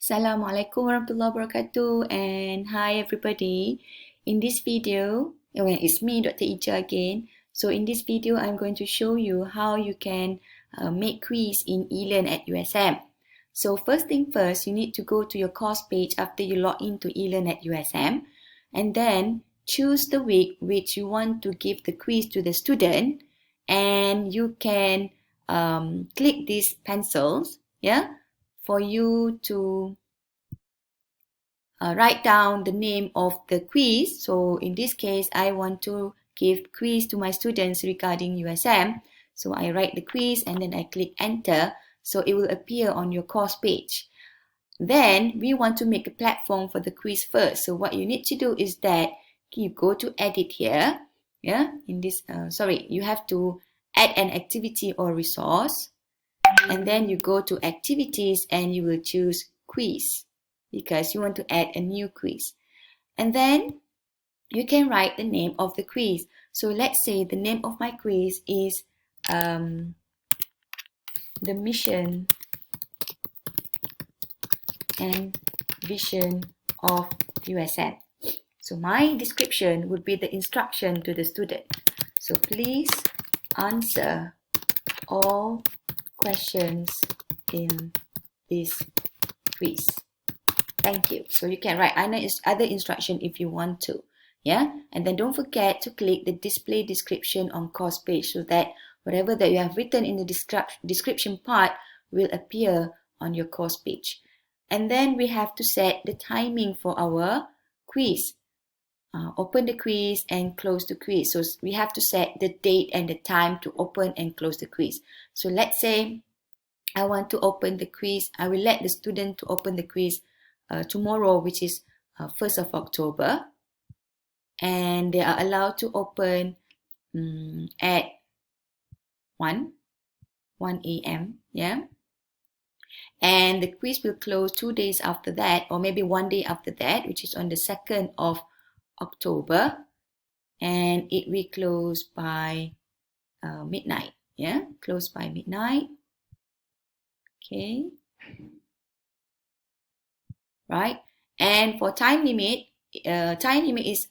Assalamualaikum warahmatullahi wabarakatuh, and hi everybody. In this video, it's me, Dr. Ija again. So in this video, I'm going to show you how you can make quiz in eLearn at USM. So first thing first, you need to go to your course page after you log into eLearn at USM, and then choose the week which you want to give the quiz to the student, and you can click these pencils, yeah, for you to write down the name of the quiz. So in this case, I want to give quiz to my students regarding USM. So I write the quiz and then I click enter. So it will appear on your course page. Then we want to make a platform for the quiz first. So what you need to do is that you go to edit here. Yeah, in this, you have to add an activity or resource. And then you go to activities and you will choose quiz because you want to add a new quiz. And then you can write the name of the quiz. So let's say the name of my quiz is the mission and vision of USM. So my description would be the instruction to the student. So please answer all questions in this quiz. Thank you. So you can write other instruction if you want to. Yeah. And then don't forget to click the display description on course page so that whatever that you have written in the description part will appear on your course page. And then we have to set the timing for our quiz. Open the quiz and close the quiz. So we have to set the date and the time to open and close the quiz. So let's say I want to open the quiz. I will let the student to open the quiz tomorrow, which is 1st of October. And they are allowed to open at 1 a.m. Yeah. And the quiz will close 2 days after that, or maybe 1 day after that, which is on the 2nd of October. And it will close by midnight. Yeah, close by midnight. Okay. Right. And for time limit is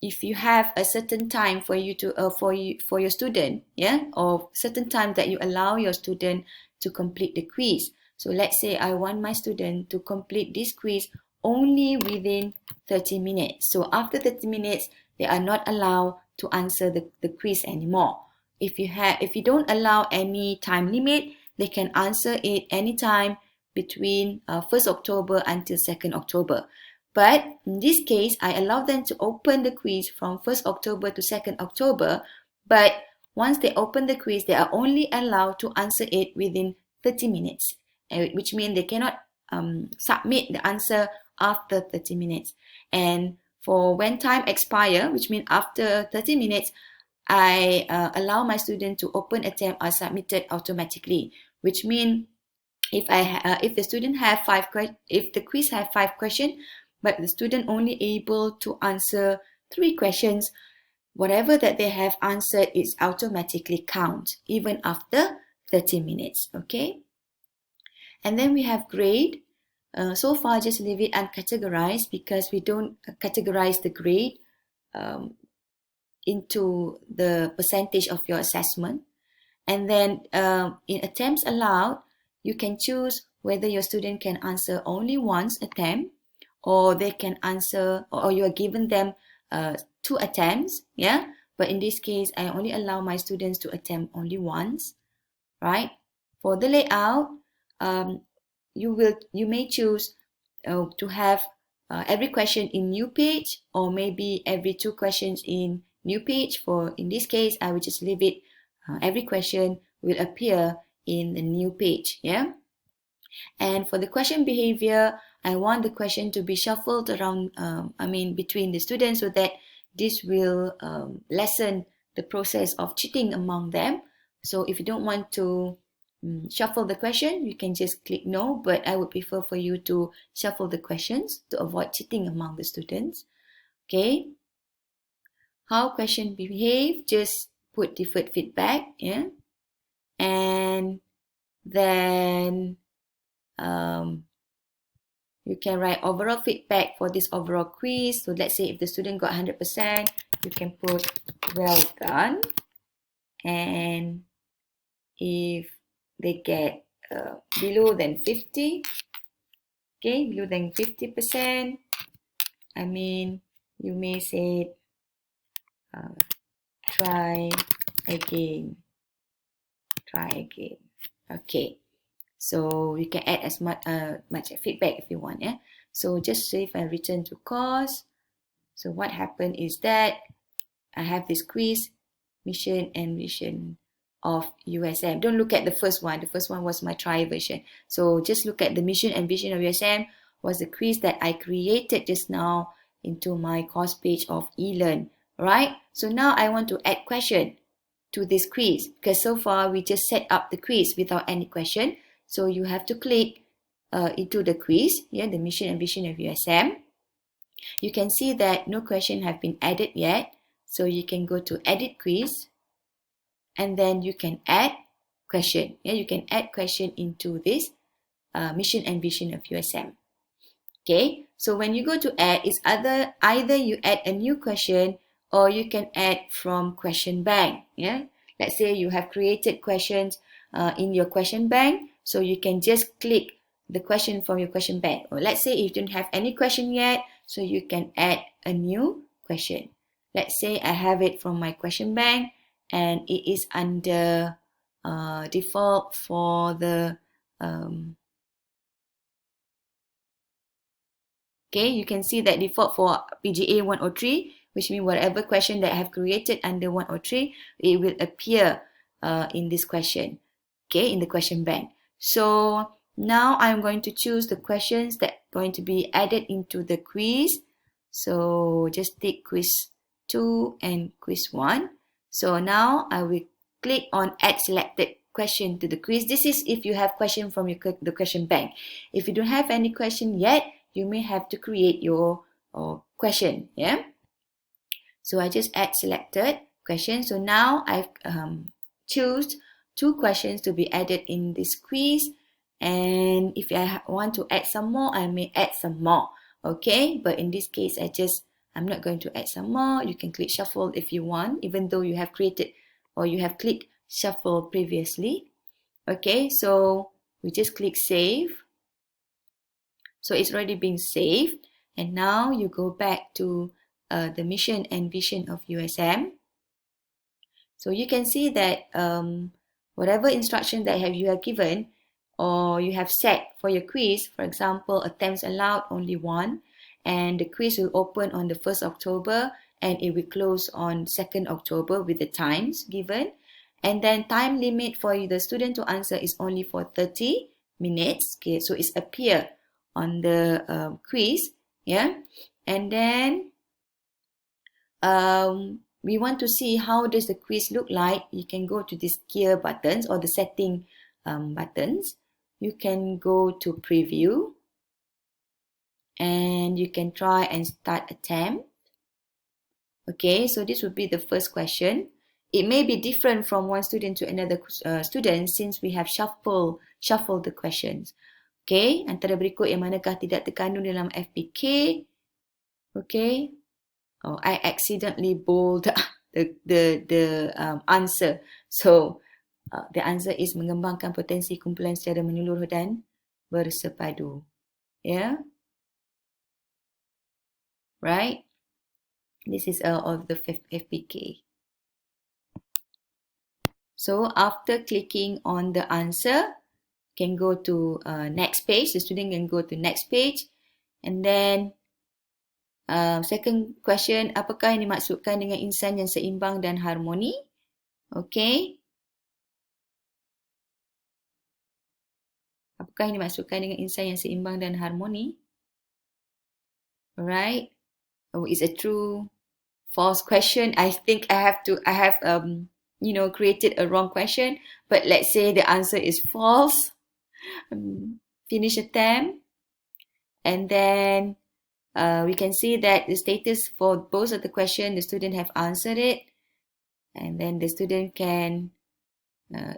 if you have a certain time for you to for your student, yeah, or certain time that you allow your student to complete the quiz. So let's say I want my student to complete this quiz only within 30 minutes. So after 30 minutes, they are not allowed to answer the quiz anymore. If you don't allow any time limit, they can answer it anytime between 1st October until 2nd October. But in this case, I allow them to open the quiz from 1st October to 2nd October. But once they open the quiz, they are only allowed to answer it within 30 minutes, which means they cannot submit the answer after 30 minutes. And for when time expire, which means after 30 minutes, I allow my student to open attempt are submitted automatically, which means if the student have if the quiz have 5 questions, but the student only able to answer 3 questions, whatever that they have answered is automatically count even after 30 minutes. Okay. And then we have grade. So far, just leave it uncategorized because we don't categorize the grade into the percentage of your assessment. And then in attempts allowed, you can choose whether your student can answer only once attempt, or they can answer, or you are given them 2 attempts. Yeah. But in this case, I only allow my students to attempt only once. Right. For the layout, you may choose to have every question in new page, or maybe every 2 questions in new page. For in this case, I will just leave it every question will appear in the new page. Yeah. And for the question behavior, I want the question to be shuffled around, between the students, so that this will lessen the process of cheating among them. So if you don't want to shuffle the question, you can just click no, but I would prefer for you to shuffle the questions to avoid cheating among the students. Okay. How question behave, just put deferred feedback. Yeah. And then You can write overall feedback for this overall quiz. So let's say if the student got 100%, you can put well done. And if they get below than 50, okay, below than 50%, I mean, you may say try again. Okay, so you can add as much feedback if you want. Yeah, so just save and return to course. So what happened is that I have this quiz, mission and vision of USM. Don't look at the first one. The first one was my trial version. So just look at the mission and vision of USM was the quiz that I created just now into my course page of eLearn. Right? So now I want to add question to this quiz because so far we just set up the quiz without any question. So you have to click into the quiz, yeah, the mission and vision of USM. You can see that no question have been added yet. So you can go to edit quiz and then you can add question. Yeah, you can add question into this mission and vision of USM. Okay, so when you go to add, it's either you add a new question or you can add from question bank. Yeah, let's say you have created questions in your question bank, so you can just click the question from your question bank. Or let's say if you don't have any question yet, so you can add a new question. Let's say I have it from my question bank and it is under default for the okay, you can see that default for PGA 103, which means whatever question that I have created under 103, it will appear in this question, okay, in the question bank. So now I'm going to choose the questions that are going to be added into the quiz. So just take quiz 2 and quiz 1. So now I will click on add selected question to the quiz. This is if you have question from the question bank. If you don't have any question yet, you may have to create your question. Yeah. So I just add selected question. So now I've choose 2 questions to be added in this quiz. And if I want to add some more, I may add some more. Okay. But in this case, I'm not going to add some more. You can click shuffle if you want, even though you have created or you have clicked shuffle previously. Okay. So we just click save. So it's already been saved. And now you go back to the mission and vision of USM. So you can see that whatever instruction that you have given or you have set for your quiz, for example, attempts allowed only 1, and the quiz will open on the 1st October and it will close on 2nd October with the times given. And then time limit for the student to answer is only for 30 minutes. Okay, so it's appear on the quiz, yeah. And then we want to see how does the quiz look like. You can go to these gear buttons or the setting buttons. You can go to preview and you can try and start attempt. Okay, so this would be the first question. It may be different from one student to another student since we have shuffled the questions. Okay, antara berikut yang manakah tidak terkandung dalam FPK? Okay. Oh, I accidentally bold the answer. So the answer is mengembangkan potensi kumpulan secara menyeluruh dan bersepadu. Yeah. Right? This is of the FPK. So after clicking on the answer, can go to next page. The student can go to next page. And then second question, apakah yang dimaksudkan dengan insan yang seimbang dan harmoni? Okay. Apakah yang dimaksudkan dengan insan yang seimbang dan harmoni? Alright. Oh, it's a true, false question. I think I have created a wrong question. But let's say the answer is false. Finish attempt. And then we can see that the status for both of the question, the student have answered it. And then the student can,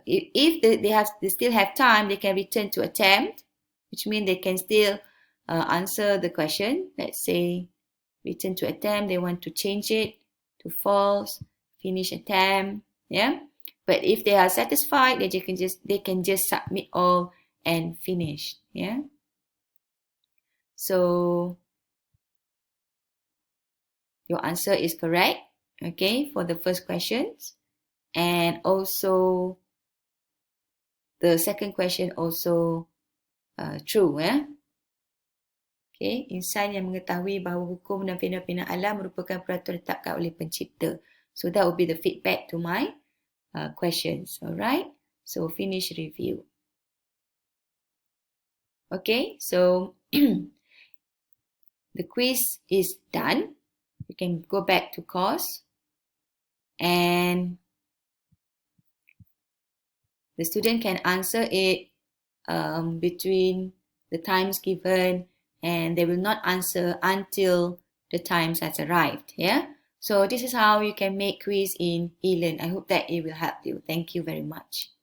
if they still have time, they can return to attempt, which means they can still answer the question. Let's say return to attempt, they want to change it to false, finish attempt, yeah. But if they are satisfied, they can just submit all and finish, yeah. So your answer is correct, okay, for the first questions, and also the second question also true, yeah. Okay, insan yang mengetahui bahawa hukum dan fenomena alam merupakan peraturan ditetapkan oleh pencipta. So that will be the feedback to my questions. Alright, so finish review. Okay, so the quiz is done. You can go back to course and the student can answer it between the times given, and they will not answer until the times has arrived. Yeah. So this is how you can make quiz in eLearn. I hope that it will help you. Thank you very much.